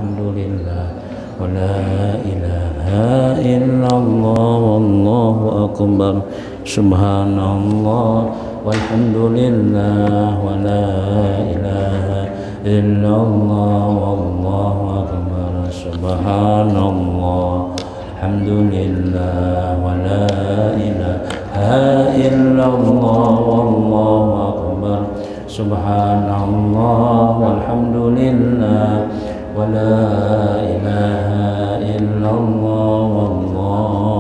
walhamdulillah wa la ilaha illallah wallahu akbar subhanallah walhamdulillah wa la ilaha illallah wallahu akbar subhanallah alhamdulillah wa la ilaha illallah wallahu akbar subhanallah walhamdulillah wa la ilaha illallah wallahu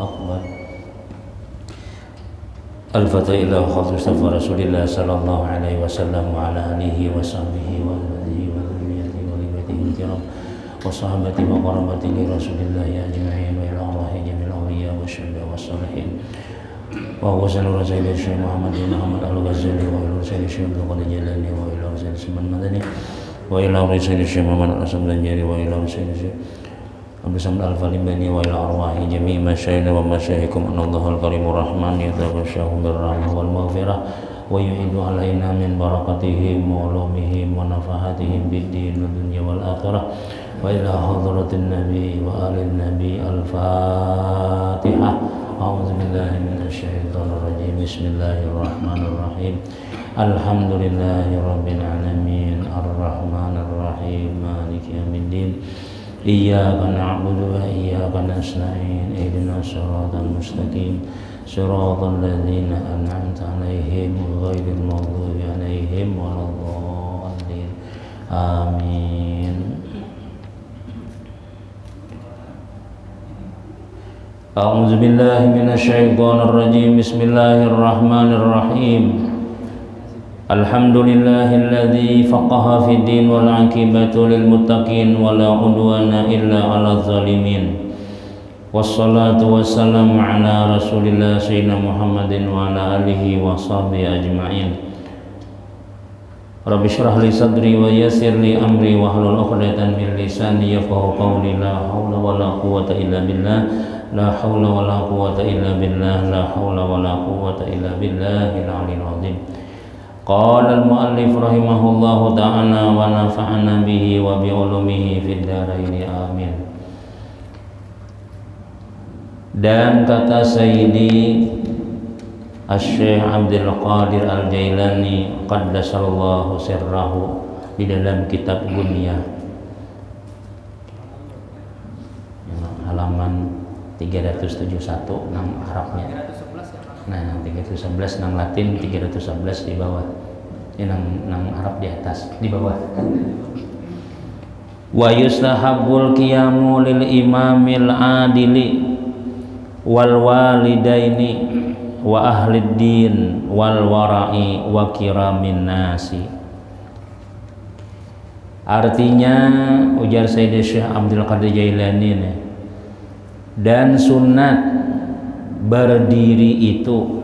akbar. Al-Fatihah ila khatim Mustafa Rasulillah sallallahu alaihi wasallam wa ala alihi wa sahbihi wa alihi wa dhurriyyatihi wa libatihi kiram wa sahabati wa qarabati li Rasulillah ajma'in wa ila Allahi jamil awliya wa syuhada wa salihin wa huwa sallallahu alaihi wa sallam Muhammad al-Ghazali wa ila Sayyidi Syekh Abdul Jalani wa ila Sayyidi Suman Madani wa ila Sayyidi Syekh Muhammad al-Asam Danjari wa ila Sayyidi Syekh Abdul Samad al-Falimbani wa ila arwahi jami'i masyayina wa masyayikum anallahu al-karimur rahman yataghashahum birrahmah wal maghfirah wa yu'idu alaina min barakatihim wa ulumihim wa nafahatihim bid-din wa dunya wal akhirah wa ila hadratin nabi wa alin nabi al-fatihah. A'udzu billahi minasyaitonir rajim. Bismillahirrahmanirrahim. Alhamdulillahi rabbil alamin arrahmanir rahim maliki yaumiddin. Iyyaka na'budu wa iyyaka nasta'in ihdinas siratal mustaqim siratal ladzina an'amta 'alaihim ghairil maghdubi 'alaihim waladdallin. Amin. A'udzu billahi minasyaitonir rajim. Bismillahirrahmanirrahim. Alhamdulillahilladzi faqaha fid din wal 'aqibatu lil muttaqin wa la 'udwana illa 'alal zalimin. Wassalatu wassalamu ala Rasulillah sayyidina Muhammadin wa ala alihi wa sahbihi ajma'in. Rabbi shrah li sadri wa yassir li amri wa hlul 'uqdatam min lisani yafqahu qawli. La haula wa la quwwata illa billah. La haula wa la quwwata illa billah. La haula wa la quwwata illa billahil 'aliyyil 'azim. Qala al-mu'allif rahimahullahu ta'ala wa nafa'ana bihi wa bi ulumihi fid dharain amin. Dan kata Sayyidi Asy-Syaikh Abdul Qadir Al-Jailani qaddasallahu sirrahu di dalam kitab Gunyah halaman 371 nang Arabnya. Nah, 311 nang Latin, 311 di bawah. Ini nang Arab di atas, di bawah. Wa yustahabbul qiyamu lil imamil adili wal walidaini wa ahlid din wal wara'i wa kiramin nasi. Artinya ujar Sayyidi Syekh Abdul Qadir Jailani nih, dan sunat berdiri itu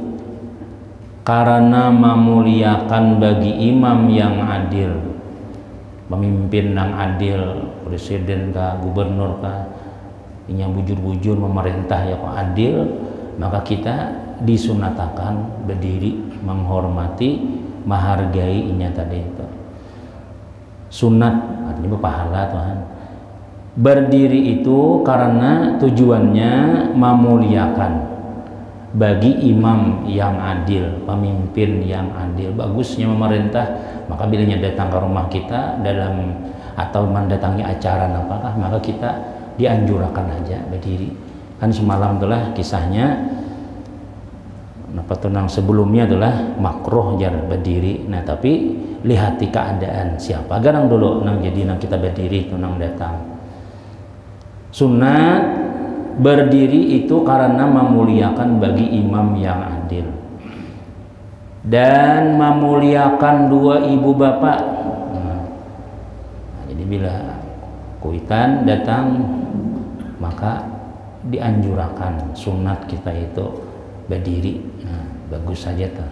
karena memuliakan bagi imam yang adil, pemimpin yang adil, presiden kah, gubernur kah, yang bujur-bujur memerintah ya kok adil, maka kita disunatakan berdiri menghormati, menghargai inya tadi itu. Sunat artinya pahala Tuhan. Berdiri itu karena tujuannya memuliakan bagi imam yang adil, pemimpin yang adil. Bagusnya memerintah, maka bilanya datang ke rumah kita dalam atau mendatangi acara apakah, maka kita dianjurkan aja berdiri. Kan semalam itulah kisahnya, tenang sebelumnya adalah makruh jar berdiri. Nah tapi lihati keadaan siapa garang dulu nang jadi nang kita berdiri itu nang datang. Sunat berdiri itu karena memuliakan bagi imam yang adil dan memuliakan dua ibu bapak. Nah, jadi bila kuitan datang maka dianjurkan sunat kita itu berdiri. Nah, bagus saja tuh.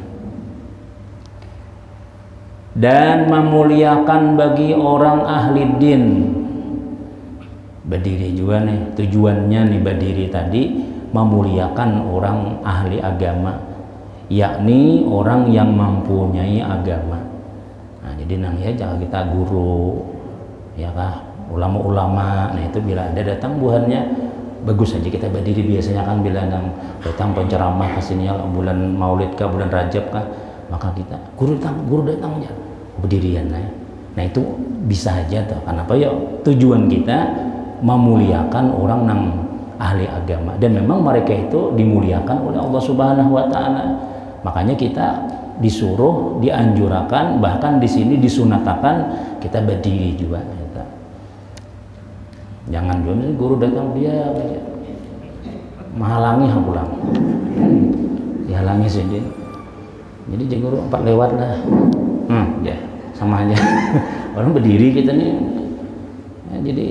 Dan memuliakan bagi orang ahli din. Berdiri juga nih, tujuannya nih berdiri tadi memuliakan orang ahli agama, yakni orang yang mempunyai agama. Nah, jadi nang ya jangan kita guru ya kah, ulama-ulama. Nah itu bila ada datang buhannya bagus saja kita berdiri. Biasanya kan bila datang penceramah ke sini bulan Maulid kah, bulan Rajab kah, maka kita guru datang ya berdirian. Nah itu bisa aja tuh. Kenapa ya? Tujuan kita memuliakan orang yang ahli agama, dan memang mereka itu dimuliakan oleh Allah Subhanahu wa taala. Makanya kita disuruh, dianjurkan, bahkan di sini disunatakan kita berdiri juga. Jangan juga guru datang dia menghalangi pulang, dihalangi sendiri. Jadi guru 4 lewat lah, ya sama aja. Orang berdiri kita nih, ya, jadi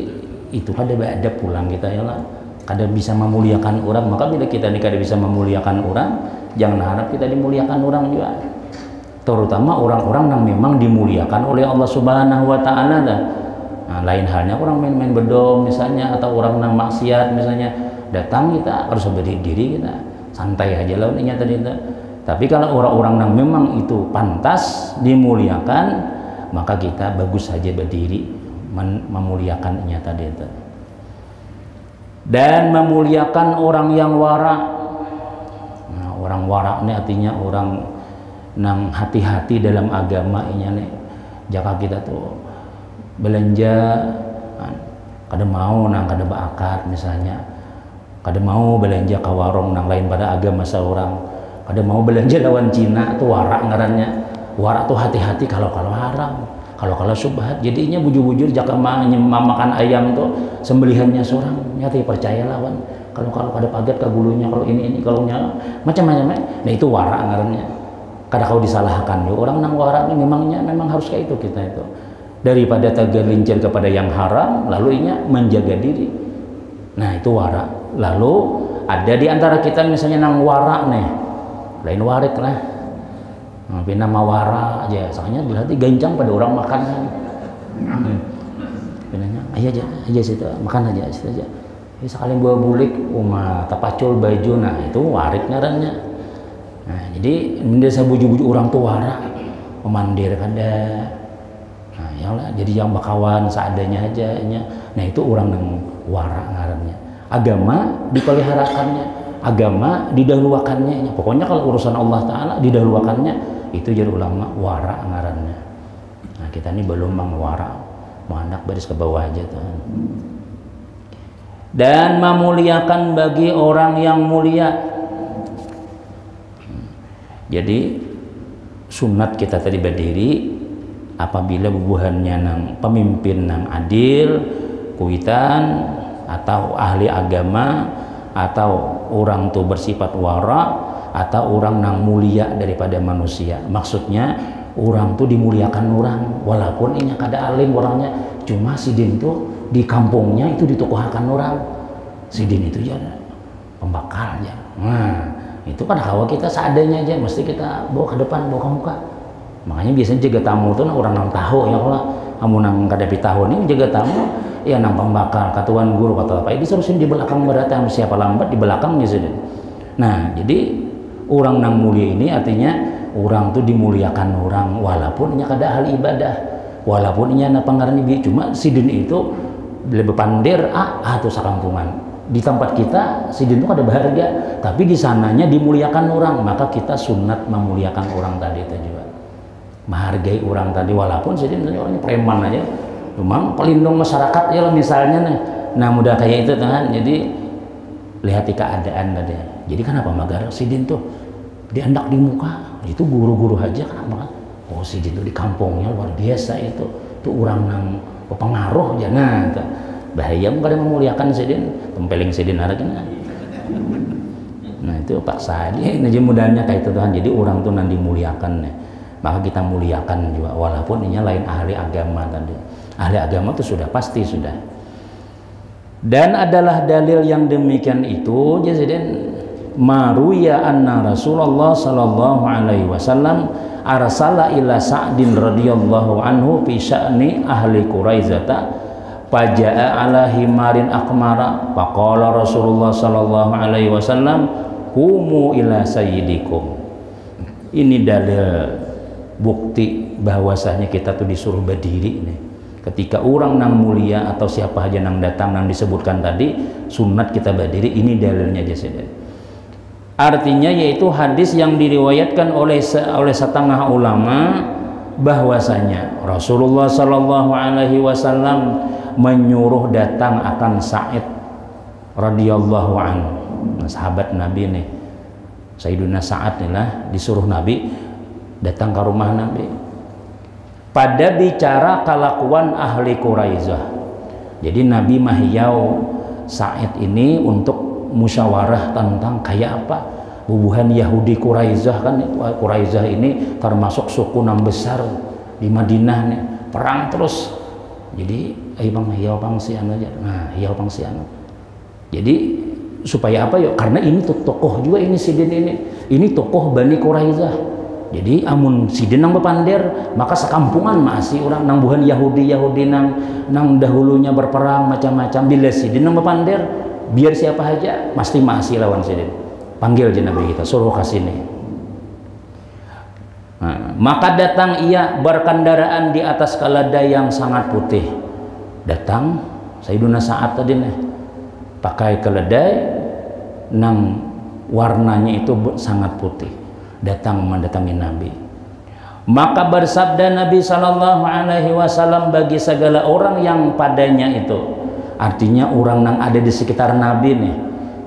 itu kada ada pulang kita ya lah. Kada bisa memuliakan orang, maka bila kita kada bisa memuliakan orang, jangan harap kita dimuliakan orang juga. Terutama orang-orang yang memang dimuliakan oleh Allah Subhanahu wa taala. Nah, lain halnya orang main-main bedom misalnya, atau orang yang maksiat misalnya, datang kita harus berdiri, kita santai aja lah ini tadi itu. Tapi kalau orang-orang yang memang itu pantas dimuliakan, maka kita bagus saja berdiri memuliakannya tadi itu. Dan memuliakan orang yang wara. Nah, orang wara ini artinya orang nang hati-hati dalam agama ini nih. Jika kita tuh belanja kada mau nang kada beakad misalnya, kada mau belanja ke warung nang lain pada agama seorang, kada mau belanja lawan Cina tuh wara ngarannya. Wara tuh hati-hati kalau haram, kalau subhat. Jadinya bujur-bujur jaka makan ayam tuh sembelihannya seorang nyata percaya lawan kalau kada pagat ke gulunya, kalau ini kalau macam-macam. Nah itu wara ngarannya. Kada kau disalahkan ya orang nang wara ini memang harus kayak itu kita itu. Daripada tergelincir kepada yang haram, lalu inya menjaga diri. Nah itu wara. Lalu ada di antara kita misalnya nang wara nih, lain warik lah. Tapi nama wara aja, soalnya berarti gancang pada orang makan kan. Benarnya, aja situ makan aja situ aja. Ini sekali buah bulik, tapacul baju, nah itu warik ngarannya. Nah jadi desa buju-buju orang tuh wara, memandir kada. Nah ya lah, jadi yang bakawan seadanya aja. Nah itu orang yang wara ngarannya. Agama dipeliharakannya, agama didahulukannya. Pokoknya kalau urusan Allah Taala didahulukannya, itu jadi ulama wara ngarannya. Nah kita ini belum wara, anak baris ke bawah aja tuh. Dan memuliakan bagi orang yang mulia. Jadi sunat kita tadi berdiri apabila bubuhannya nang pemimpin nang adil, kuitan, atau ahli agama, atau orang tuh bersifat wara, atau orang nang mulia daripada manusia. Maksudnya orang tuh dimuliakan orang, walaupun ini kada alim orangnya, cuma sidin tuh di kampungnya itu ditokohkan orang. Sidin itu ya pembakal aja. Nah itu kan hawa kita seadanya aja, mesti kita bawa ke depan, bawa ke muka. Makanya biasanya jaga tamu tuh orang nang tahu ya, kalau kamu nang kadapi tahun ini jaga tamu ya nang pembakal, katuan guru kata apa, ini seharusnya di belakang berdatang, siapa lambat di belakangnya sidin. Nah jadi orang nang mulia ini artinya orang tuh dimuliakan orang, walaupun nya kada hal ibadah, walaupun nya na pangaran ibi, cuma sidin itu lebih pandir tuh sakampungan. Di tempat kita sidin itu kada berharga, tapi di sananya dimuliakan orang, maka kita sunat memuliakan orang tadi itu juga, menghargai orang tadi, walaupun sidin orangnya preman aja, cuma pelindung masyarakat ya misalnya nih. Nah mudah kayak itu kan. Jadi lihat keadaan tadi. Jadi kenapa magar sidin tuh diandak di muka, itu guru-guru aja kenapa? Oh sidin tuh di kampungnya luar biasa itu, tuh orang nang pengaruh aja. Nah bahaya kada memuliakan sidin, tempeling sidin haragana. Nah itu paksa aja, aja mudahnya kayak itu Tuhan. Jadi orang tuh nanti muliakan nih, maka kita muliakan juga, walaupun ini lain ahli agama tadi. Ahli agama itu sudah pasti sudah. Dan adalah dalil yang demikian itu jadi maruya anna Rasulullah sallallahu alaihi wasallam arsala ila Sa'din radhiyallahu anhu fi sya'ni ahli Quraizata faja'a ala himarin akmara faqala Rasulullah sallallahu alaihi wasallam humu ila sayyidikum. Ini dalil bukti bahwasanya kita tuh disuruh berdiri nih. ketika orang nang mulia atau siapa aja nang datang nang disebutkan tadi sunat kita berdiri, ini dalilnya aja saja. Artinya yaitu hadis yang diriwayatkan oleh setengah ulama bahwasanya Rasulullah Shallallahu Alaihi Wasallam menyuruh datang akan Sa'id radhiyallahu anhu, sahabat Nabi nih, Sayyiduna Sa'ad inilah disuruh Nabi datang ke rumah Nabi pada bicara kelakuan ahli Quraizah. Jadi Nabi mahyau Sa'id ini untuk musyawarah tentang kayak apa bubuhan Yahudi Quraizah. Kan Quraizah ini termasuk suku yang besar di Madinah nih, perang terus. Jadi bang hiau pangsi anu aja, nah hiau pangsi anu. Jadi supaya apa ya, karena ini tokoh juga ini Sidin ini tokoh Bani Quraizah. Jadi amun Sidin nang bepander maka sekampungan masih orang nang buhan Yahudi nang dahulunya berperang macam-macam. Bila Sidin nang bepander biar siapa aja pasti masih lawan Sidin. Panggil aja Nabi kita, suruh kasih nih. Nah, maka datang ia berkendaraan di atas keledai yang sangat putih. Datang Sayyiduna Sa'ad tadi nih pakai keledai nang warnanya itu sangat putih, datang mendatangi Nabi. Maka bersabda Nabi Shallallahu Alaihi Wasallam bagi segala orang yang padanya itu, artinya orang yang ada di sekitar Nabi nih,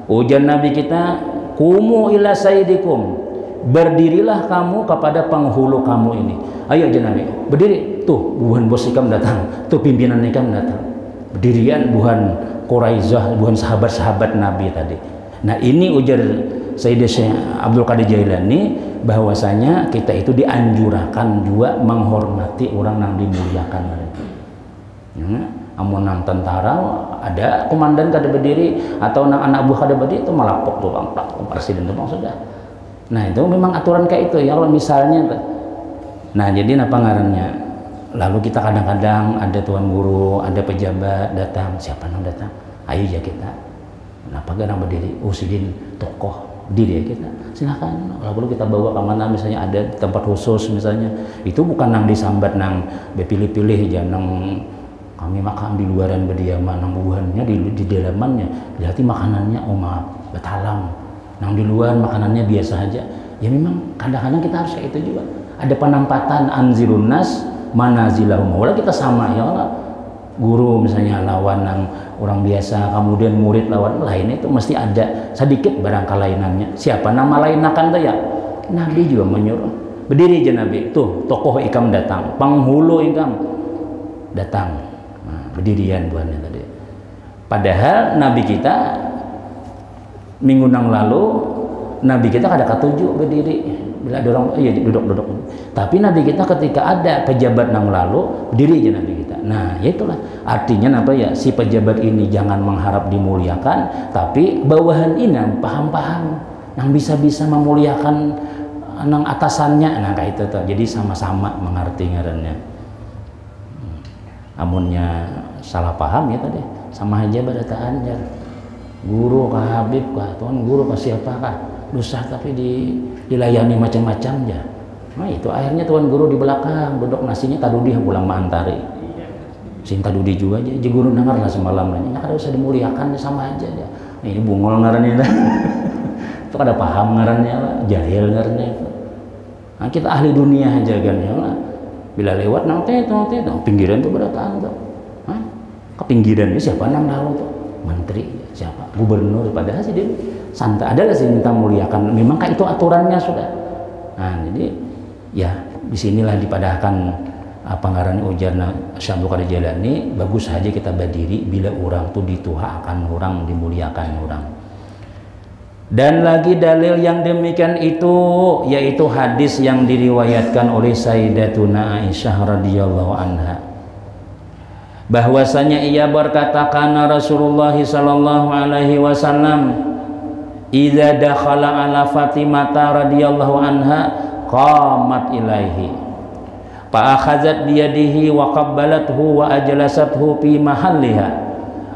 ujar Nabi kita, kumu ila sayyidikum, berdirilah kamu kepada penghulu kamu ini. Ayo aja Nabi berdiri, tuh buhan bos ikam datang, tuh pimpinan ikam datang, berdirian buhan Quraizah, buhan sahabat-sahabat Nabi tadi. Nah ini ujar Sayyidina Syekh Abdul Qadir Jailani bahwasanya kita itu dianjurkan juga menghormati orang yang dimuliakan. Ya, amun nang tentara ada komandan kada berdiri atau nang anak buah kada berdiri itu malapok tuh bang, presiden tuh bang sudah. Nah itu memang aturan kayak itu ya kalau misalnya. Nah jadi apa ngarannya? Lalu kita kadang-kadang ada tuan guru, ada pejabat datang, siapa yang datang? Ayo ya kita. Kenapa gak berdiri? Oh Sidin tokoh diri ya kita. Silakan. Lalu kita bawa ke mana misalnya ada tempat khusus misalnya. Itu bukan nang disambat nang bepilih-pilih aja nang kami makan di luaran berdiaman nang buahannya di dalamannya. Berarti makanannya oh maaf betalam. Nang di luar makanannya biasa aja. Ya memang kadang-kadang kita harus kayak itu juga. Ada penampatan anzirun nas manazilahum. Walau kita sama ya Allah. Guru misalnya lawan yang orang biasa, kemudian murid lawan lain itu mesti ada sedikit barang kelainannya. Siapa nama lain akan tuh ya? Nabi juga menyuruh. Berdiri aja Nabi. Tuh tokoh ikam datang, penghulu ikam datang. Nah, berdirian buahnya tadi. Padahal Nabi kita minggu nang lalu Nabi kita kada ketujuh berdiri. Bila ada orang, iya duduk. Tapi Nabi kita ketika ada pejabat nang lalu, berdiri aja Nabi kita. Nah, ya itulah. Artinya apa ya? Si pejabat ini jangan mengharap dimuliakan, tapi bawahan ini paham-paham, yang bisa-bisa memuliakan nang atasannya. Nah, kayak itu tuh. Jadi sama-sama mengerti ngarannya. Amunnya salah paham ya tadi, sama aja badataan ya. Guru kah Habib kah, tuan guru kah siapa kah? Dosa tapi dilayani macam-macam ya. Nah itu akhirnya tuan guru di belakang duduk nasinya tadudi pulang mantari. Cinta dudi juga aja. Jadi guru dengar lah semalam nanya, kada usah dimuliakan sama aja ya. Nah, ini bungol ngarannya dah. Itu kada paham ngarannya lah, jahil ngarannya itu. Nah, kita ahli dunia aja kan ya lah. Bila lewat nang pinggiran tuh berataan tuh. Hah? Ke pinggiran ini siapa nang lalu tuh? Menteri siapa? Gubernur padahal sih dia santai adalah sih minta muliakan, memang kayak itu aturannya sudah. Nah jadi ya disinilah dipadahkan apa ngaran ujarna Syekh Abdul Qadir Jailani, bagus saja kita berdiri bila orang tuh dituhakan orang, dimuliakan orang. Dan lagi dalil yang demikian itu yaitu hadis yang diriwayatkan oleh Sayyidatuna Aisyah radhiyallahu anha, bahwasanya ia berkata kana Rasulullah sallallahu alaihi wasallam idza dakhala ala Fatimah radhiyallahu anha qamat ilaihi fa akhazat bi yadihi wa qabbalathu wa ajlasathu fi mahalliha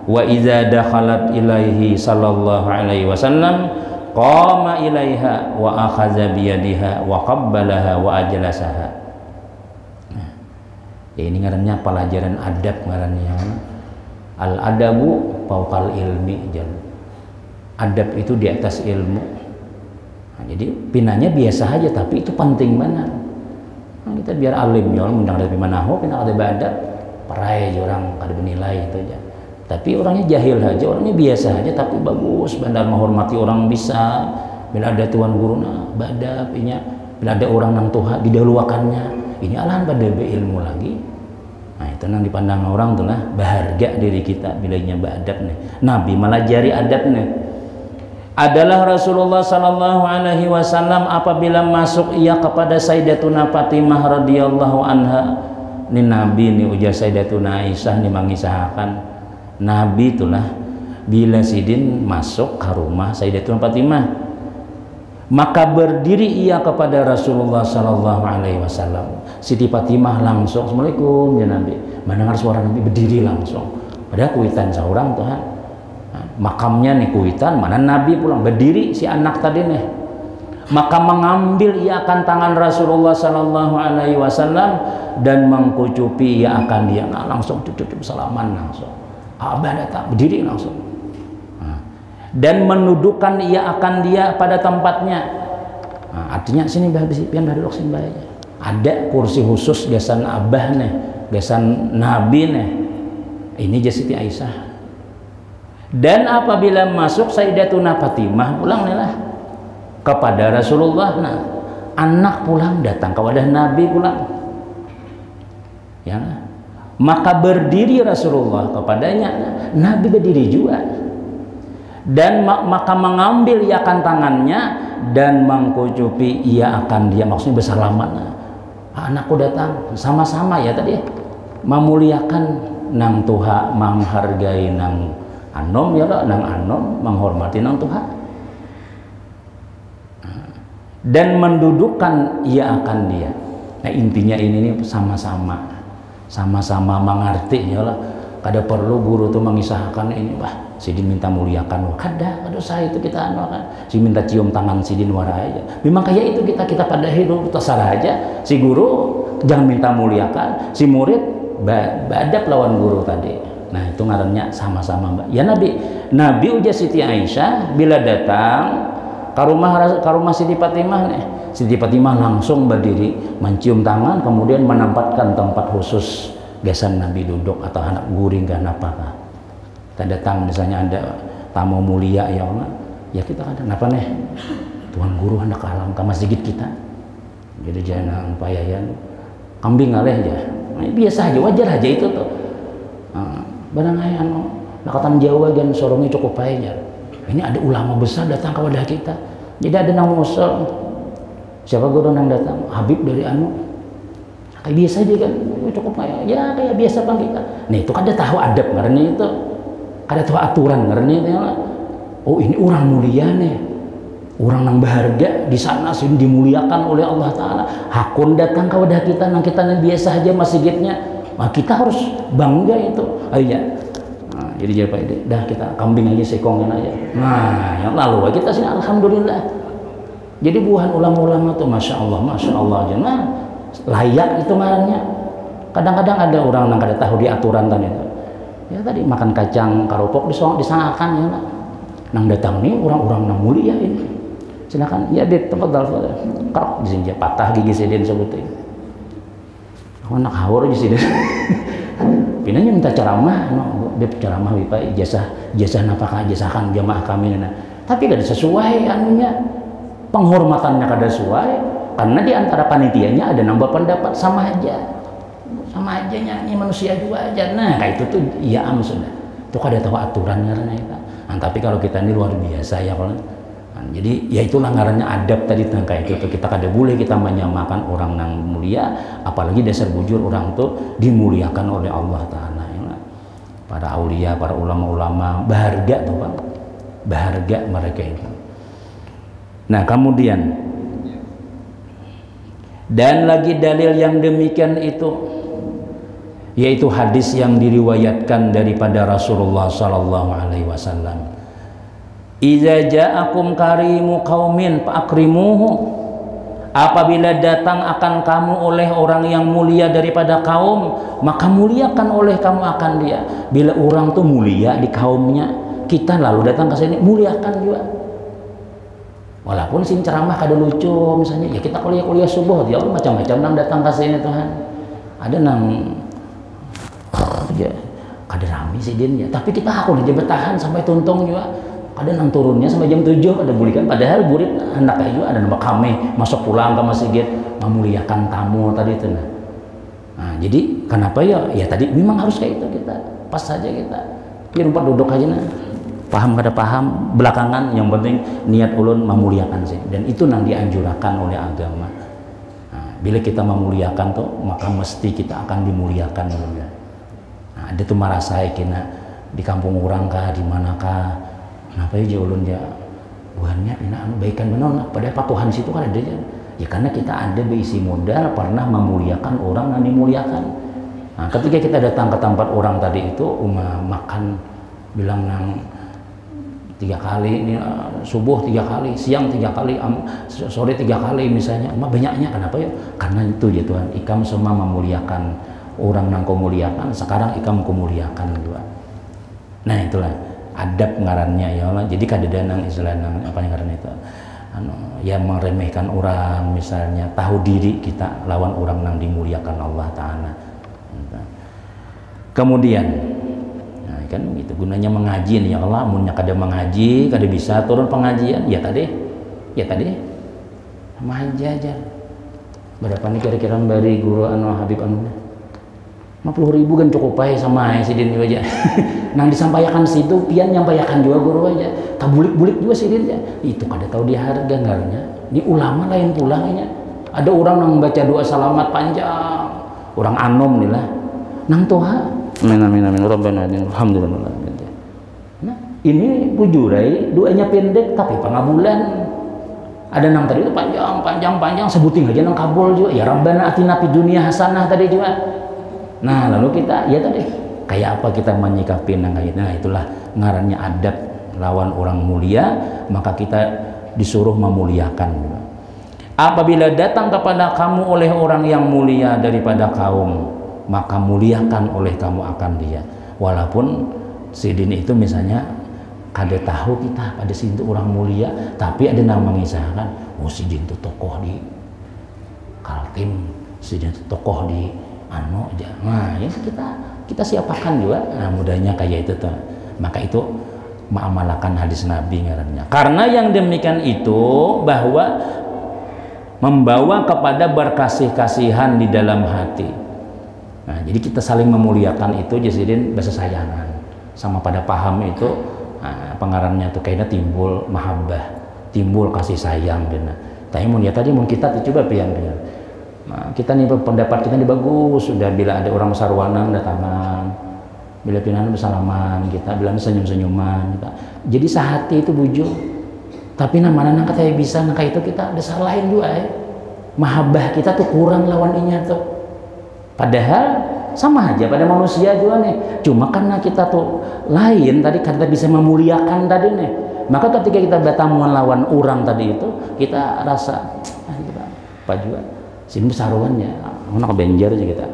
wa idza dakhalat ilaihi sallallahu alaihi wasallam qama ilaiha wa akhadha bi yadiha wa qabbalaha wa ajlasaha. Ya ini ngarannya pelajaran adab ngarannya. Al adabu fauqal ilmi. Adab itu di atas ilmu. Nah, jadi pinanya biasa aja tapi itu penting banget. Nah, kita biar alim ya orang mendang dari manaho pina ada adab. Parai aja orang kada bernilai itu aja. Tapi orangnya jahil aja, orangnya biasa aja tapi bagus, bandar menghormati orang bisa. Bila ada tuan guru nah badab inya, bila ada orang nang tuha didahuluakannya. Ini alahan pada ilmu lagi. Nah itu nang dipandang orang tuh lah berharga diri kita bila nya adab nih. Nabi malah jari adab nih. Adalah Rasulullah sallallahu alaihi wasallam apabila masuk ia kepada Sayyidatuna Fatimah radhiyallahu anha. Ini Nabi nih ujar Sayyidatuna Aisyah nih mengisahkan Nabi itulah bila sidin masuk ke rumah Sayyidatuna Fatimah maka berdiri ia kepada Rasulullah sallallahu alaihi wasallam. Siti Fatimah langsung Assalamualaikum ya Nabi. Mendengar suara Nabi berdiri langsung. Padahal kuitan seorang Tuhan. Nah, makamnya nih kuitan, mana Nabi pulang berdiri si anak tadi nih. Maka mengambil ia akan tangan Rasulullah sallallahu alaihi wasallam dan mengkucupi ia akan dia. Nah, langsung cucup salaman langsung. Abah datang berdiri langsung. Dan menundukkan ia akan dia pada tempatnya. Nah, artinya sini pian dari sini bayanya. Ada kursi khusus gasan abah nih, gasan nabi nih. Ini Siti Aisyah. Dan apabila masuk Sayyidatuna Fatimah pulang nih lah kepada Rasulullah. Nah, anak pulang datang kepada Nabi pulang. Ya. Maka berdiri Rasulullah kepadanya. Nabi berdiri juga. Dan maka mengambil ia akan tangannya dan mengkucupi ia akan dia, maksudnya bersalaman. Anakku datang sama-sama ya tadi memuliakan nang tuha, menghargai nang anom ya nang anom, menghormati nang tuha dan mendudukkan ia akan dia. Nah intinya ini nih sama-sama mengerti ya lah. Kada perlu guru tuh mengisahkan ini Sidin minta muliakan kada saya itu kita kan si minta cium tangan Sidin wara aja. Memang kayak itu kita pada hidup terserah aja. Si guru jangan minta muliakan, si murid badab lawan guru tadi. Nah itu ngarannya sama-sama Mbak. Ya Nabi ujar Siti Aisyah bila datang ke rumah Siti Fatimah nih. Siti Fatimah langsung berdiri mencium tangan kemudian menempatkan tempat khusus gasan Nabi duduk atau anak guring kan apakah. Kita datang misalnya ada tamu mulia ya Allah, ya kita kadang apa nih Tuan Guru hendak alam ke masjid kita jadi jangan payayan kambing aleh aja nah, biasa aja wajar aja itu tuh barang ayah nakatan Jawa dan sorongnya cukup payah. Ini ada ulama besar datang kepada kita jadi ada nang musul siapa guru nang datang Habib dari kayak biasa aja kan cukup payah ya kayak biasa bang kita. Nih itu kada tahu adab karena itu kada tahu aturan ngerti ya. Oh ini orang mulia nih, orang yang berharga di sana sih dimuliakan oleh Allah Taala. Hakun datang kepada kita, nang kita yang biasa aja masjidnya, nah, kita harus bangga itu. Ayo ya. Nah, jadi jadi Pak Ide, dah kita kambing aja sekongin aja. Nah yang lalu kita sih alhamdulillah. Jadi buahan ulama-ulama tuh masya Allah aja. Nah layak itu ngarannya. Kadang-kadang ada orang yang kada tahu di aturan tadi itu. Ya tadi makan kacang karopok disangakan ya nak. Nang datang nih orang-orang nang mulia ini. Silakan ya Beb tempat dalfal. Kerok di sini patah gigi Sidin sebutin. Aku nak hawur di sini. Pinanya minta ceramah, no, Beb ceramah Pak jasa napakah jasakan jamaah kami nah. Tapi kada sesuai anunya. Penghormatannya kada sesuai karena di antara panitianya ada nambah pendapat sama aja nyanyi manusia juga aja. Nah kayak itu tuh iya sudah itu kada tahu aturannya karena itu. Nah, tapi kalau kita ini luar biasa ya kalau nah, jadi ya itulah ngarannya adab tadi kayak itu kita kada boleh kita menyamakan orang yang mulia apalagi dasar bujur orang tuh dimuliakan oleh Allah Taala ya. Para aulia, para ulama-ulama berharga tuh Pak, berharga mereka itu. Nah kemudian dan lagi dalil yang demikian itu yaitu hadis yang diriwayatkan daripada Rasulullah sallallahu alaihi wasallam. Idza ja'akum karimu qaumin fa'akrimuhu. Apabila datang akan kamu oleh orang yang mulia daripada kaum, maka muliakan oleh kamu akan dia. Bila orang tuh mulia di kaumnya, kita lalu datang ke sini, muliakan juga. Walaupun sing ceramah kada lucu misalnya, ya kita kuliah subuh, ya macam-macam nang datang ke sini Tuhan. Ada nang ya kada rame sih dia, tapi kita aku dia bertahan sampai tuntung juga. Ada nang turunnya sampai jam 7 ada bulikan, padahal burit hendak juga ada nama kami masuk pulang ke masjid memuliakan tamu tadi itu. Nah, jadi kenapa ya tadi memang harus kayak itu, kita pas saja kita biar rumpat duduk aja nah, paham kada paham belakangan, yang penting niat ulun memuliakan sih, dan itu nang dianjurkan oleh agama. Nah, bila kita memuliakan tuh maka mesti kita akan dimuliakan juga. Nah, ada tuh marasai kena di kampung orang kah di manakah, kenapa ya ulun dia buahnya ini baikan benar, padahal patuhan situ kan ada ya karena kita ada berisi modal pernah memuliakan orang yang dimuliakan. Nah, ketika kita datang ke tempat orang tadi itu makan bilang nang 3 kali ini subuh 3 kali, siang 3 kali, sore 3 kali misalnya, banyaknya kenapa ya? Karena itu ya Tuhan, ikam semua memuliakan orang nang kau muliakan, sekarang ikam kau muliakan juga. Nah itulah adab ngarannya ya Allah. Jadi kadeda nang istilah nang apa ngaran itu ya meremehkan orang misalnya, tahu diri kita lawan orang nang dimuliakan Allah Ta'ala. Kemudian nah, kan gitu gunanya mengaji nih ya Allah, munnya kada mengaji kada bisa turun pengajian ya tadi mengaji aja berapa nih kira-kira bari guru Habib 50.000 kan cukup aja sama sidin aja. Nang disampaikan situ pian nyampaikan juga guru aja. Tabulik-bulik juga sidin aja. Itu kada tahu dia harga ngarnya. Ini ulama lain pulangnya. Ada orang nang baca doa salamat panjang. Orang anom nih lah. Nang toha. Amin rabbana alhamdulillah. Nah, ini bujurai doanya pendek tapi pengabulan. Ada nang tadi itu panjang sebutin aja nang kabul juga. Ya Rabbana atina fid dunya hasanah tadi juga. Nah lalu kita ya tadi kayak apa kita menyikapi nah itulah ngarannya adab lawan orang mulia, maka kita disuruh memuliakan. Apabila datang kepada kamu oleh orang yang mulia daripada kaum, maka muliakan oleh kamu akan dia. Walaupun sidin itu misalnya kada tahu kita pada situ orang mulia, tapi ada nama mengisahkan oh sidin itu tokoh di Kaltim, sidin itu tokoh di aja. Nah ya kita siapakan juga. Nah mudahnya kayak itu tuh. Maka itu mengamalkan hadis Nabi ngarannya. Karena yang demikian itu bahwa membawa kepada berkasih-kasihan di dalam hati. Nah jadi kita saling memuliakan itu jasidin bahasa sayangan sama pada paham itu. Nah, pengarannya tuh kayaknya timbul mahabbah, timbul kasih sayang dan tapi mun ya tadi mun kita coba pian. Nah, kita nih pendapat kita ini bagus sudah bila ada orang sarwana datangan, bila pinan bersalaman kita bilang senyum-senyuman kita. Jadi sehati itu bujur. Tapi namanya kata bisa nangka itu kita ada salahin juga ya. Mahabbah kita tuh kurang lawan inya tuh. Padahal sama aja pada manusia juga nih. Cuma karena kita tuh lain tadi kita bisa memuliakan tadi nih. Maka ketika kita datang melawan orang tadi itu kita rasa apa juga sini besaruannya anak benjer aja kita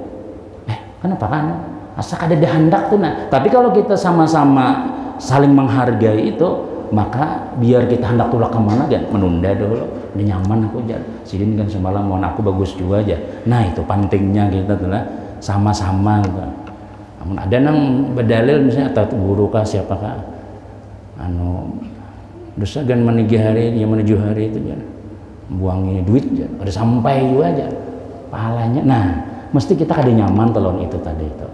kenapa kan asa kada dihandak tuh nah. Tapi kalau kita sama-sama saling menghargai itu maka biar kita hendak tulah kemana kan menunda dulu udah nyaman aku aja sidin kan semalam mohon aku bagus juga aja. Nah itu pentingnya kita tuh lah sama-sama gitu. Namun ada nang berdalil misalnya atau guru kah siapakah dosa gan menuju hari dia menuju hari itu kan buangi duit aja, ada sampai juga aja pahalanya. Nah mesti kita kada nyaman telon itu tadi itu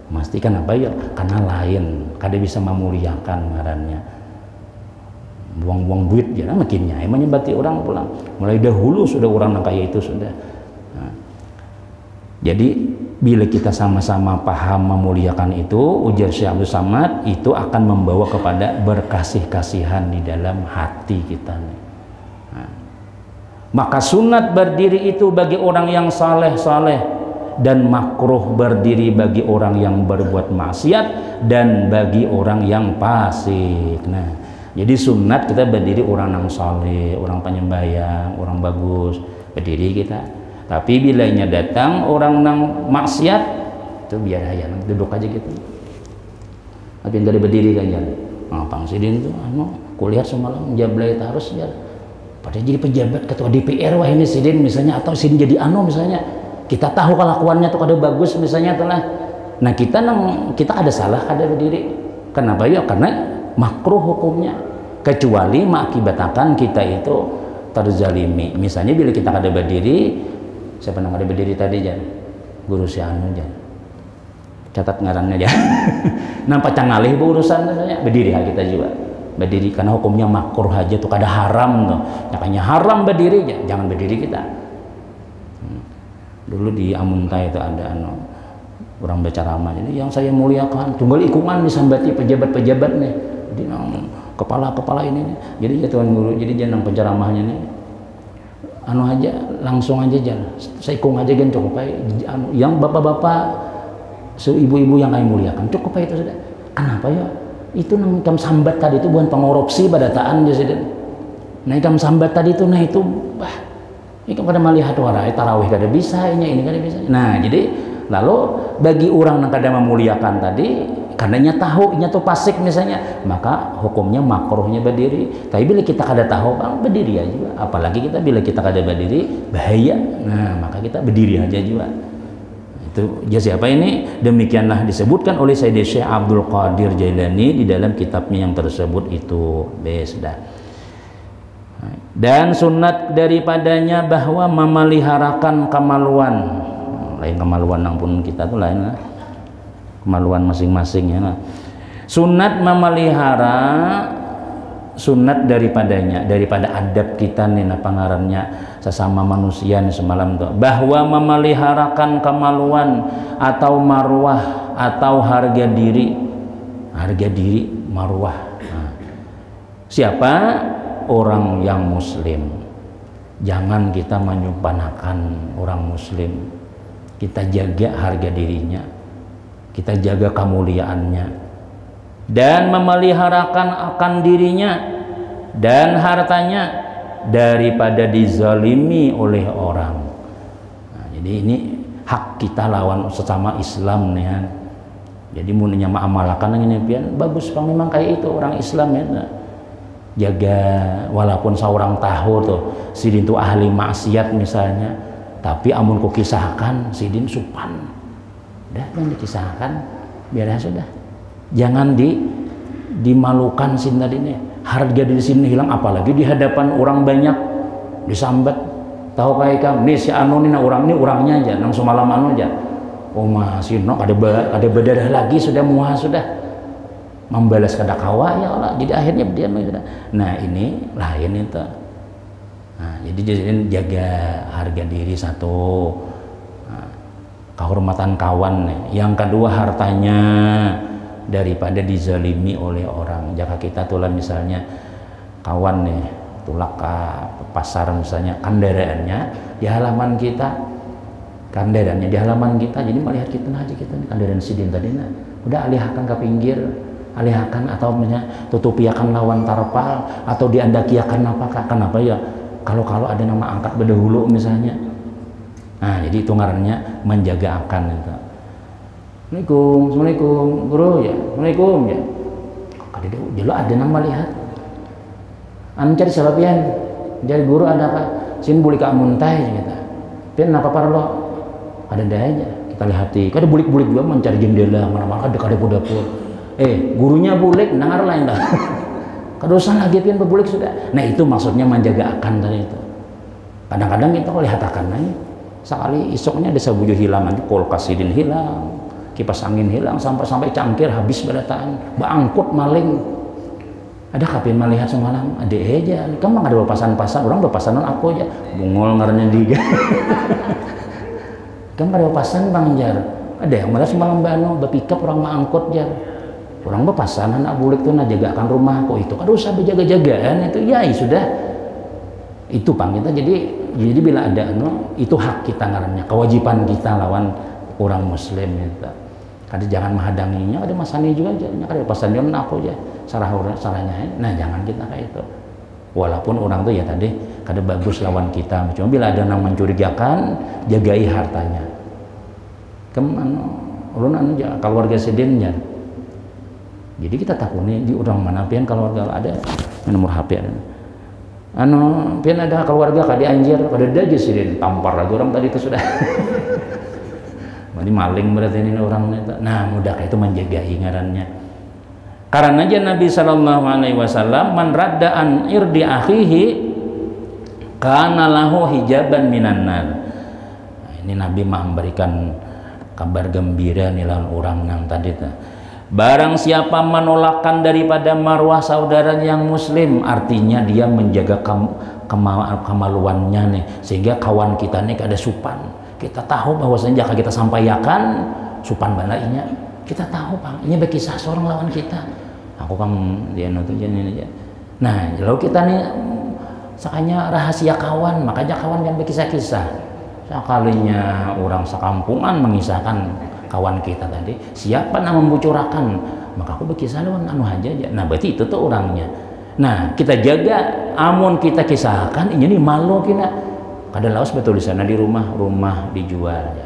mesti kan apa ya karena lain kada bisa memuliakan ngarannya buang-buang duit ya makinnya emangnya berarti orang pulang mulai dahulu sudah orang kayak itu sudah. Nah, jadi bila kita sama-sama paham memuliakan itu ujar Syekh Abdul Samad itu akan membawa kepada berkasih-kasihan di dalam hati kita nih. Maka sunat berdiri itu bagi orang yang saleh-saleh dan makruh berdiri bagi orang yang berbuat maksiat dan bagi orang yang fasik. Nah, jadi sunat kita berdiri orang yang saleh, orang penyembayang, orang bagus. berdiri kita. Tapi bilanya datang orang nang maksiat itu biar aja duduk aja gitu. Tapi enggak ada berdiri kan ya. Ngapang sidin tuh kuliah semalam jablay harus ya. Padahal jadi pejabat ketua DPR wah ini sidin misalnya, atau sidin jadi misalnya. Kita tahu kelakuannya tuh kada bagus misalnya telah. Nah kita ada salah ada berdiri. Kenapa ya? Karena makruh hukumnya. Kecuali mengakibatkan kita itu terzalimi. Misalnya bila kita kada berdiri, siapa yang ada berdiri tadi Jan? Guru si Anu Jan. Catat ngarannya Jan. Nampak cangalih urusan misalnya berdiri kita juga. Berdiri karena hukumnya makruh aja tuh kada haram tuh. Makanya haram berdiri jangan berdiri kita. Dulu di Amuntai itu ada orang berceramah ini yang saya muliakan tunggal ikungan disambati pejabat-pejabat nih. Jadi kepala ini nih. Jadi ya Tuan Guru, jadi jangan penceramahnya nih. Aja langsung aja jangan. Saya ikung aja kan cukup aja. Yang bapak-bapak ibu-ibu yang kami muliakan cukup aja itu sudah. Kenapa ya? Itu ikam sambat tadi itu bukan pengorupsi badataan ya sudah. Nah ikam sambat tadi itu nah itu ikam pada melihat warai tarawih kada bisa ini kada bisa. Nah jadi lalu bagi orang yang kada memuliakan tadi karenanya tahu nya tuh pasik misalnya, maka hukumnya makruhnya berdiri. Tapi bila kita kada tahu berdiri aja juga. Apalagi kita bila kita kada berdiri bahaya. Nah maka kita berdiri aja juga. Itu siapa ini? Demikianlah disebutkan oleh Sayyid Syekh Abdul Qadir Jailani di dalam kitabnya yang tersebut itu. Sudah. Dan sunat daripadanya bahwa memeliharakan kemaluan. Lain kemaluan ampun kita tuh lain lah. Kemaluan masing-masing ya. Sunat memelihara, sunat daripadanya, daripada adab kita nih pangarannya sesama manusia nih semalam tuh, bahwa memeliharakan kemaluan atau marwah atau harga diri marwah. Nah, siapa orang yang muslim, jangan kita menyumpanakan orang muslim, kita jaga harga dirinya, kita jaga kemuliaannya, dan memeliharakan akan dirinya dan hartanya daripada dizalimi oleh orang. Nah, jadi ini hak kita lawan sesama Islam nih kan. Jadi muninya ma'amalakan ini pian bagus Bang, memang kayak itu orang Islam ya. Nah, jaga walaupun seorang tahu tuh sidin tuh ahli maksiat misalnya, tapi amun ku kisahkan sidin supan. Udah jangan dikisahkan, biar sudah. Jangan dimalukan sin tadi nih. Harga diri sini hilang, apalagi di hadapan orang banyak disambat. Tahu kayak kamu nih si Anu nih orang ini orangnya aja nang semalam anu aja. Oh masih no ada berdarah lagi sudah muah sudah membalas kada kawa ya Allah. Jadi akhirnya dia sudah. Nah ini lain itu. Nah, jadi jaga harga diri satu. Nah, kehormatan kawan nih. Yang kedua hartanya daripada dizalimi oleh orang. Jika kita tulah misalnya kawan nih tulak ke pasar misalnya, kendaraannya di halaman kita, jadi melihat kita aja kita nih kendaraan sidin tadi nah udah alihkan ke pinggir, alihkan atau tutupiakan lawan tarpal atau diandakiakan apakah. Kenapa ya? Kalau ada nama angkat berdahulu misalnya. Nah jadi itu ngarannya menjaga akan itu. Assalamualaikum guru ya, assalamualaikum ya. Kadang jelo ada nang melihat. Anu cari siapa pian? Jadi guru ada apa? Sin boleh ke amuntai kita. Pian apa parlo? Ada aja. Kita lihati. Kada bulik-bulik juga mencari jendela mana-mana ada dapur. Gurunya bulik nangar lain dah. Kada usah lagi pian berbulik sudah. Nah itu maksudnya menjaga akan tadi itu. Kadang-kadang kita lihat akan aja. Sekali isoknya ada sabuju hilang, kulkas sidin hilang. Kipas angin hilang sampai cangkir habis badataan, bangkut maling. Ada kapin melihat semalam, ada aja. Kamu ada pasan-pasan, orang berpasanan aku aja, bungol ngaranya diga. Kamu ada pasan Bang Jar, ada yang malah semalam bano, berpikap orang mangkut Jar. Orang berpasanan, abulik tuh jagakan rumahku itu, kan usah berjaga-jagaan itu, ya sudah. Itu Bang kita jadi bila ada itu hak kita ngarannya, kewajiban kita lawan orang muslim itu. Kada jangan menghadanginya, ada masani juga aja, ada pasan dia aku aja, sarahnya. Nah jangan kita kayak itu. Walaupun orang tuh ya tadi kada bagus lawan kita. Cuma bila ada yang mencurigakan, jagai hartanya. Kemana? Ulun anu keluarga sidinnya. Jadi kita takutnya di orang mana pian keluarga ada nomor HP ada. Pian ada keluarga kadi anjir, kada ada aja sidin tampar lagi orang tadi itu sudah. Berarti maling berarti ini orang itu. Nah, mudah itu menjaga ngarannya. Karena aja Nabi sallallahu alaihi wasallam man radda an irdi akhihi kana lahu hijaban minan nar. Nah, ini Nabi memberikan kabar gembira nih lawan orang yang tadi tuh. Barang siapa menolakkan daripada marwah saudara yang muslim, artinya dia menjaga kemaluannya nih, sehingga kawan kita nih ada supan. Kita tahu bahwasanya jika kita sampaikan supan balainya, kita tahu Bang, ini berkisah seorang lawan kita. Aku kan dia nontonnya ini aja. Nah, kalau kita nih sakanya rahasia kawan, makanya kawan yang berkisah-kisah. Sekalinya orang sekampungan mengisahkan kawan kita tadi, siapa yang membocorkan, maka aku berkisah lawan anu aja. Nah, berarti itu tuh orangnya. Nah, kita jaga, amun kita kisahkan, ini nih malu kita. Kada laos betul di sana di rumah dijual ya.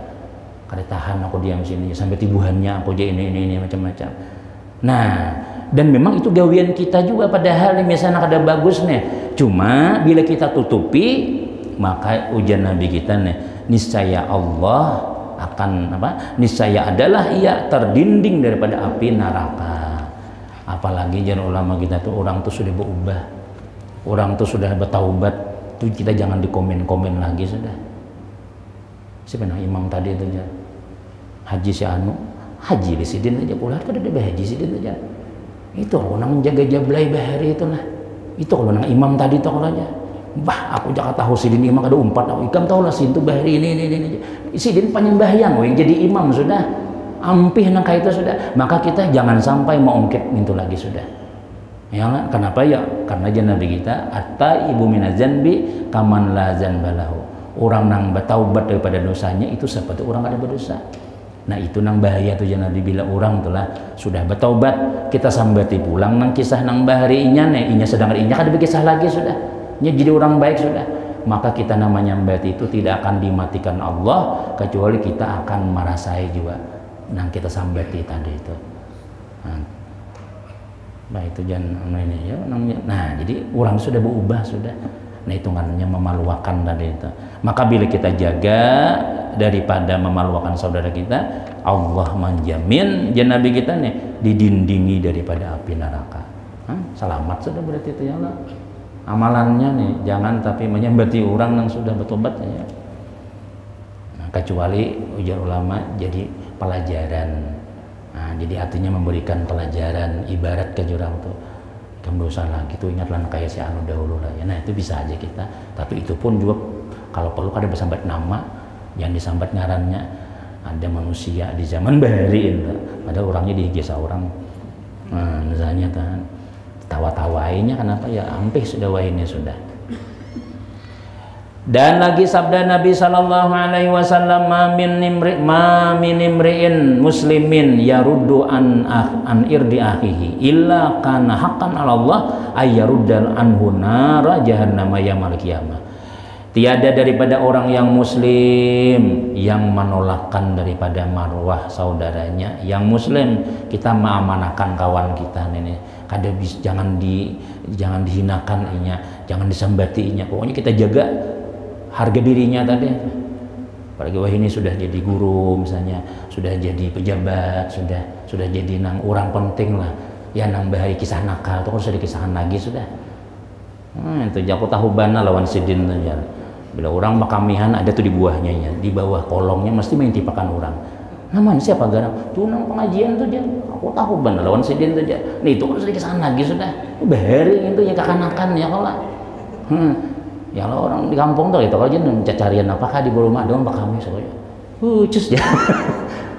Kada tahan aku diam sini sampai tibuhannya aku aja ini macam-macam. Nah, dan memang itu gawian kita juga, padahal misalnya kada bagus nih. Cuma bila kita tutupi, maka ujian Nabi kita nih, niscaya Allah akan niscaya adalah ia terdinding daripada api neraka. Apalagi jangan ulama kita tuh orang tuh sudah berubah, orang tuh sudah bertaubat, tuh kita jangan dikomen-komen lagi sudah. Siapa imam tadi itu ya, haji si anu, haji di sidin aja pulang kada ada haji sidin aja. Itu orang menjaga jablay bahari itu lah. Itu kalau nang imam tadi tuh kalau aja. Bah, aku jangan tahu sidin imam ada umpat, aku ikam tahu lah sidin bahari ini. Sidin penyembahyang, yang jadi imam sudah, ampih nang itu sudah. Maka kita jangan sampai mengungkit itu lagi sudah. Ya, kenapa ya? Karena aja Nabi kita, atta ibu minazanbi kaman la zanbalahu. Orang nang bertaubat daripada dosanya itu seperti orang ada berdosa. Nah itu nang bahaya tuh Nabi bila orang telah sudah bertaubat, kita sambati pulang nang kisah nang bahari inya sedangkan inya kada berkisah lagi sudah. Nya jadi orang baik sudah, maka kita namanya berarti itu tidak akan dimatikan Allah kecuali kita akan merasai juga nang kita sambati tadi itu. Nah itu jangan ini ya. Nah jadi orang sudah berubah sudah. Nah hitungannya memaluakan tadi itu. Maka bila kita jaga daripada memaluakan saudara kita, Allah menjamin Nabi kita nih didindingi daripada api neraka. Selamat sudah berarti itu ya Allah. Amalannya nih jangan tapi menyembati orang yang sudah bertobat ya. Nah, kecuali ujar ulama jadi pelajaran. Nah, jadi artinya memberikan pelajaran, ibarat ke jurang tuh kamu dosa lagi tuh ingatlah kayak si anu dahulu lah ya. Nah itu bisa aja kita, tapi itu pun juga kalau perlu kada bersambat nama, yang disambat ngarannya. Ada manusia di zaman bahari itu, ada orangnya digesa orang, misalnya kan tawa-tawainya kenapa ya ampih sudah wahinnya sudah. Dan lagi sabda Nabi sallallahu alaihi wasallam, ma min imri'in muslimin yaruddu an irdi akhihi illa kana haqqan 'ala Allah ay yaruddal anhu nara jahannam yaumil qiyamah. Tiada daripada orang yang muslim yang menolakkan daripada marwah saudaranya yang muslim. Kita mengamanahkan kawan kita ini, kada jangan dihinakan inya, jangan disembati inya. Pokoknya kita jaga harga dirinya tadi. Apalagi wah ini sudah jadi guru misalnya, sudah jadi pejabat, sudah jadi nang orang penting lah. Ya nang bahari kisah nakal itu harus dikisahkan lagi sudah. Itu aku tahu bana lawan sidin tuh ya. Bila orang makamihan ada tuh di buahnya ya, di bawah kolongnya mesti mengintipkan orang. Namanya siapa garang? Tuh nang pengajian tuh dia. Aku tahu bana lawan sidin tuh dia. Nih itu harus dikisahkan lagi sudah. Bahari itu ya kakanakan ya kalau. Ya lo orang di kampung tuh itu aja mencarian apakah di rumah dong pak kami soalnya cus ya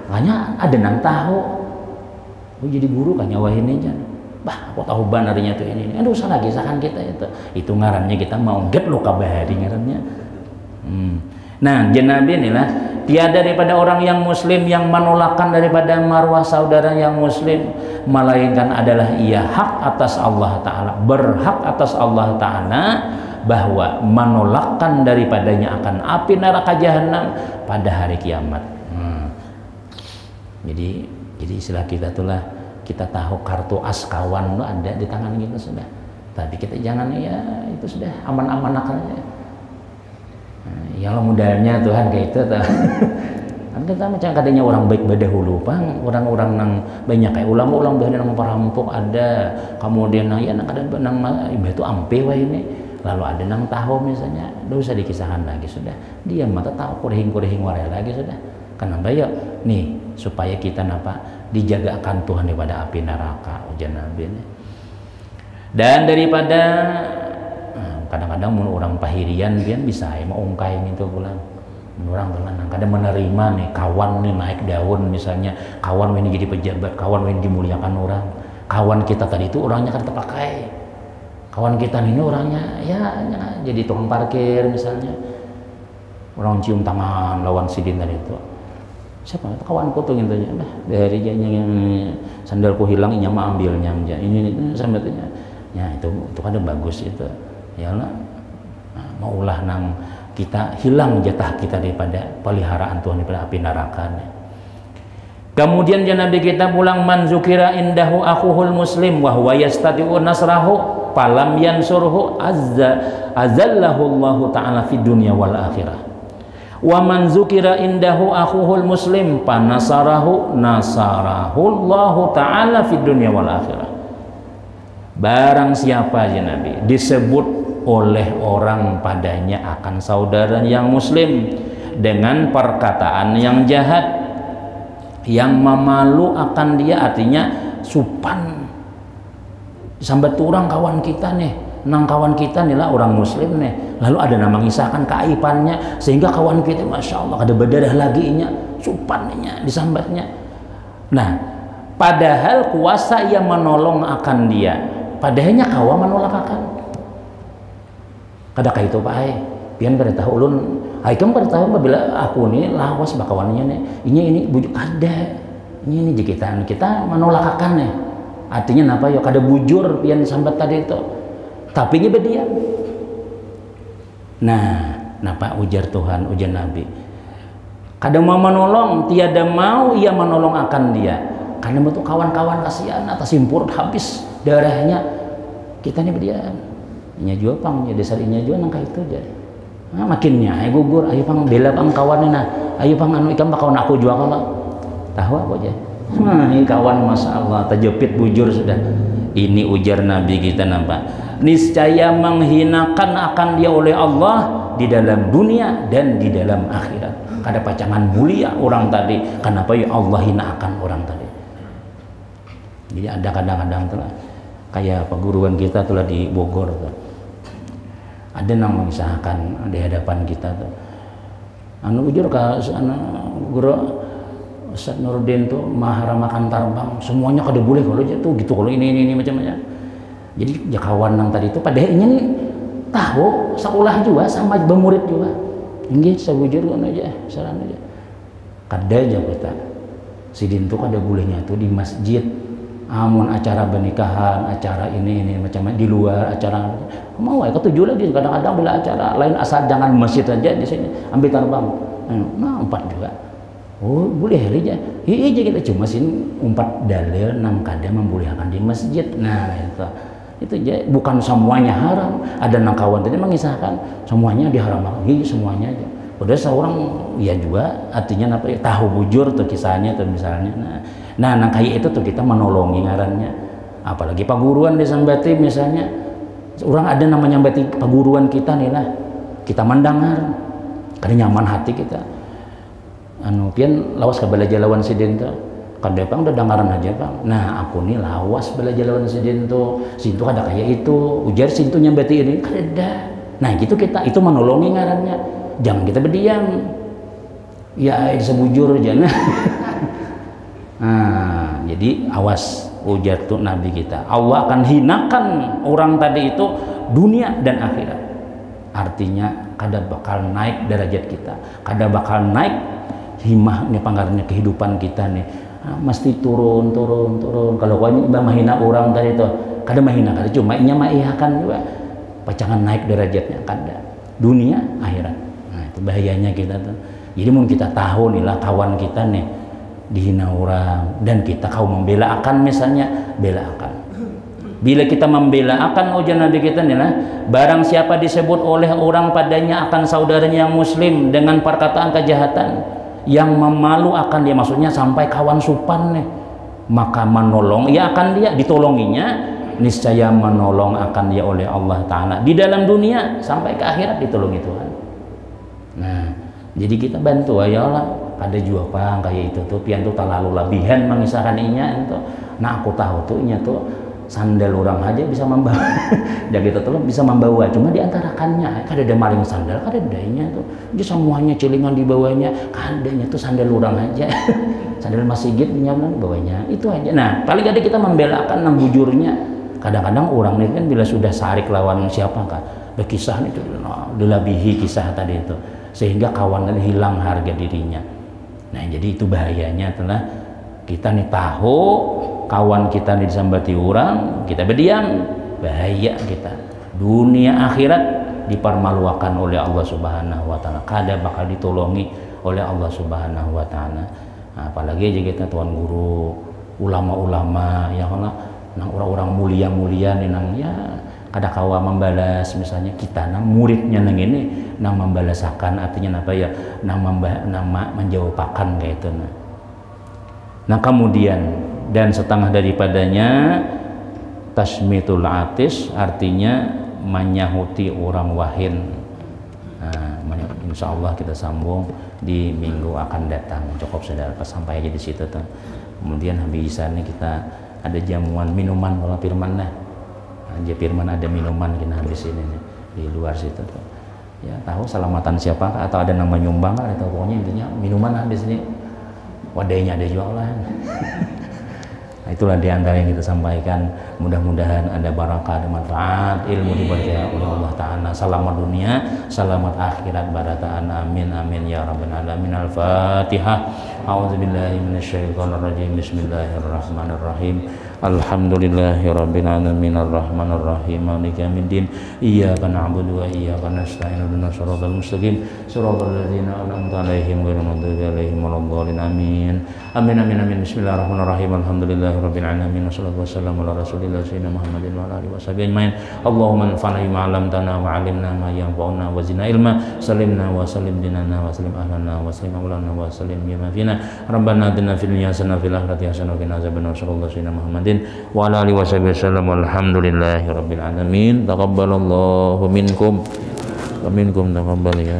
makanya ada nang tahu jadi guru kan nyawain aja bah aku tahu banarnya tuh ini aduh salah kisahkan kita itu ngarannya kita mau get lo kabahari ngarannya. Nah Nabi inilah tiada daripada orang yang muslim yang menolakkan daripada marwah saudara yang muslim melainkan adalah ia hak atas Allah Ta'ala, berhak atas Allah Ta'ala bahwa menolakkan daripadanya akan api neraka jahanam pada hari kiamat. Jadi istilah kita itulah, kita tahu kartu as kawan itu ada di tangan kita sudah, tapi kita jangan ya itu sudah aman-aman aja. Ya Allah mudahnya Tuhan kayak itu tuh. Kita macam katanya orang baik dahulu, Bang. Orang-orang nang banyak kayak ulama-ulama dah nang perampok ada, kemudian nang ya nang ada nang itu ampe wae ini. Lalu ada nang tahu misalnya, enggak usah dikisahkan lagi sudah. Dia mata tahu kurehing-kurehing wae lagi sudah. Kenapa ya? Nih, supaya kita napa dijagakan Tuhan daripada api neraka ujian Nabi ini. Dan daripada kadang-kadang orang pahirian dia bisa mau ungkai itu pulang. Orang tenang, kadang menerima nih kawan nih naik daun misalnya, kawan ini jadi pejabat, kawan ini dimuliakan orang, kawan kita tadi itu orangnya kan terpakai, kawan kita ini orangnya ya jadi tukang parkir misalnya, orang cium tangan lawan sidin tadi itu, siapa kawanku tuh gitu ya, dari yang sandalku hilang ini mah ambilnya ini sambatnya, ya itu ada bagus itu, ya lah, maulah nang kita hilang jatah kita daripada peliharaan Tuhan daripada api neraka. Kemudian Nabi kita pulang, man zukira indahu akhuhul muslim wa huwa yastati'u nasrahu falam yansurhu azallahu Allah taala fid dunya wal akhirah. Wa man zukira indahu akhuhul muslim panasarahu nasarahu Allah taala fid dunya wal akhirah. Barang siapa ya Nabi disebut oleh orang padanya akan saudara yang muslim dengan perkataan yang jahat, yang memalu akan dia, artinya supan sambat orang kawan kita nih, nang kawan kita nih lah orang muslim nih, lalu ada nama ngisahkan keaibannya sehingga kawan kita masya Allah ada berdarah lagi nya supannya disambatnya. Nah padahal kuasa yang menolong akan dia, padahalnya kawan menolak akan kada kayak itu Pak pian kada tahu ulun aikam kada tahu apabila aku ini lawas bakawannya nih ini bujuk kada ini jikitan kita menolak akan nih, artinya napa ya kada bujur pian sambat tadi itu tapi ini berdiam. Nah napa ujar Tuhan ujar Nabi kada mau menolong, tiada mau ia menolong akan dia karena bentuk kawan-kawan kasihan atas simpur habis darahnya, kita ini berdiam. Inya jua pang ya dasar inya jua nang itu aja. Nah, makinnya ayo gugur, ayo pang bela pang kawan nah, ayo pang anu ikam kawan aku jua kalau tahu apa aja. Ini kawan masya Allah terjepit bujur sudah. Ini ujar Nabi kita nampak. Niscaya menghinakan akan dia oleh Allah di dalam dunia dan di dalam akhirat. Kada pacangan mulia orang tadi. Kenapa ya Allah hina akan orang tadi? Jadi ada kadang-kadang telah kayak perguruan kita telah di Bogor tuh. Ada yang mengisahkan di hadapan kita tuh. Anu ujur ke guru Ustaz Nurdin tuh mahara makan tarbang semuanya kada boleh kalau tuh gitu kalau ini macam-macam. Jadi ya kawan yang tadi itu padahalnya nih tahu sekolah juga sama bermurid juga. Inggih sabujur aja saran aja. Kada aja kita. Sidin tuh kada bolehnya tuh di masjid. Amun acara pernikahan, acara ini macam di luar acara mau ya ketujuh lagi kadang-kadang bila acara lain asal jangan masjid saja di sini ambil terbang. Nah, 4 juga. Oh, boleh aja. Iya kita cuma sini 4 dalil 6 kada membolehkan di masjid. Nah, itu aja bukan semuanya haram. Ada nang kawan tadi mengisahkan semuanya diharamkan. Iya semuanya aja. Udah seorang ya juga artinya apa ya tahu bujur tuh kisahnya tuh misalnya. Nah kayak itu tuh kita menolongi ngarannya, apalagi paguruan di sambati misalnya, orang ada namanya sambati paguruan kita nih lah, kita mendengar, karena nyaman hati kita. Anu pian lawas ke belajar lawan sidin tuh, kada pang udah dengaran aja bang. Nah aku nih lawas belajar lawan sidin tuh, situ ada kayak itu, ujar situ nyambati ini kada. Nah gitu kita itu menolongi ngarannya, jangan kita berdiam, ya sebujur aja nah. Nah, jadi awas ujar tuh Nabi kita. Allah akan hinakan orang tadi itu dunia dan akhirat. Artinya kada bakal naik derajat kita, kada bakal naik himahnya panggarnya kehidupan kita nih. Nah, mesti turun. Kalau kau ini mahina orang tadi itu, kada mahina kada cuma inya maihakan juga. apa jangan naik derajatnya kada dunia akhirat. Nah itu bahayanya kita tuh. Jadi mau kita tahu nih lah kawan kita nih dihina orang dan kita kau membela akan misalnya bela akan. Bila kita membela akan ujian Nabi kita nih lah, barang siapa disebut oleh orang padanya akan saudaranya yang muslim dengan perkataan kejahatan yang memalu akan dia, maksudnya sampai kawan supan nih, maka menolong ia akan dia ditolonginya niscaya menolong akan dia oleh Allah Ta'ala di dalam dunia sampai ke akhirat ditolongi Tuhan. Nah jadi kita bantu ya Allah, ada juga apa kayak itu tuh pian tuh terlalu lebihan mengisahkan inya itu. Nah aku tahu tuh inya tuh sandal orang aja bisa membawa dan kita tuh bisa membawa, cuma diantarakannya kada ada maling sandal, kada ada inya tuh dia semuanya celingan di bawahnya, kadanya tuh sandal orang aja sandal masjid nyaman bawahnya itu aja. Nah paling ada kita membelakan nang bujurnya. Kadang-kadang orang ini kan bila sudah sarik lawan siapa kan berkisah itu dilebihi kisah tadi itu sehingga kawan hilang harga dirinya. Nah jadi itu bahayanya adalah kita nih tahu kawan kita nih disambati orang kita berdiam, bahaya kita dunia akhirat dipermalukan oleh Allah Subhanahu wa Ta'ala, kada bakal ditolongi oleh Allah Subhanahu wa Ta'ala. Nah, apalagi aja kita tuan guru ulama-ulama yang nang orang-orang mulia-mulia nih nang ya kada kawa membalas misalnya kita nang muridnya nang ini nang membalasakan artinya apa ya nang menjawabkan kayak itu. Nah kemudian dan setengah daripadanya tasmitul atis artinya menyahuti orang wahin. Nah, insya Allah kita sambung di minggu akan datang. Cukup saudara sampai aja di situ tuh. Kemudian habis ini kita ada jamuan minuman kalau firman lah. Aja firman ada minuman kita habis ini nih, di luar situ tuh. Ya tahu selamatan siapa atau ada nama nyumbang atau pokoknya intinya minuman habis ini. Wadahnya ada jualan. Nah, itulah diantara yang kita sampaikan. Mudah-mudahan ada barakah, ada manfaat, ilmu diberkahi oleh Allah Ta'ala. Selamat dunia, selamat akhirat, barataan. Amin, amin ya rabbal alamin. Al-Fatihah. A'udzubillahi minasyaitonirrajim. Bismillahirrahmanirrahim. Alhamdulillahi rabbil alamin. Arrahmanirrahim. Maliki yaumiddin. Iyyaka na'budu wa iyyaka nasta'in. Ihdinas siratal mustaqim. Siratal ladzina an'amta 'alaihim ghairil maghdubi 'alaihim waladdallin. Amin. Amin amin amin. Bismillahirrahmanirrahim. Alhamdulillahirabbil alamin. Wassalatu wassalamu ala rasulillah sayyidina Muhammadin wa ala alihi washabihi ajmain. Allahumma anfa'na bima 'allamtana wa 'allimna ma yanfa'una wa zidna ilma. Sallimna wa sallim dinana wa sallim ahlana wa sallim maulana wa sallim bima fina. Rabbana atina fid dunya hasanah fil akhirati hasanah wa qina azabannar. Sallallahu sayyidina Muhammadin wa ala alihi washabihi wasallam. Walhamdulillahirabbil alamin. Taqabbalallahu minkum wa minkum taqabbal ya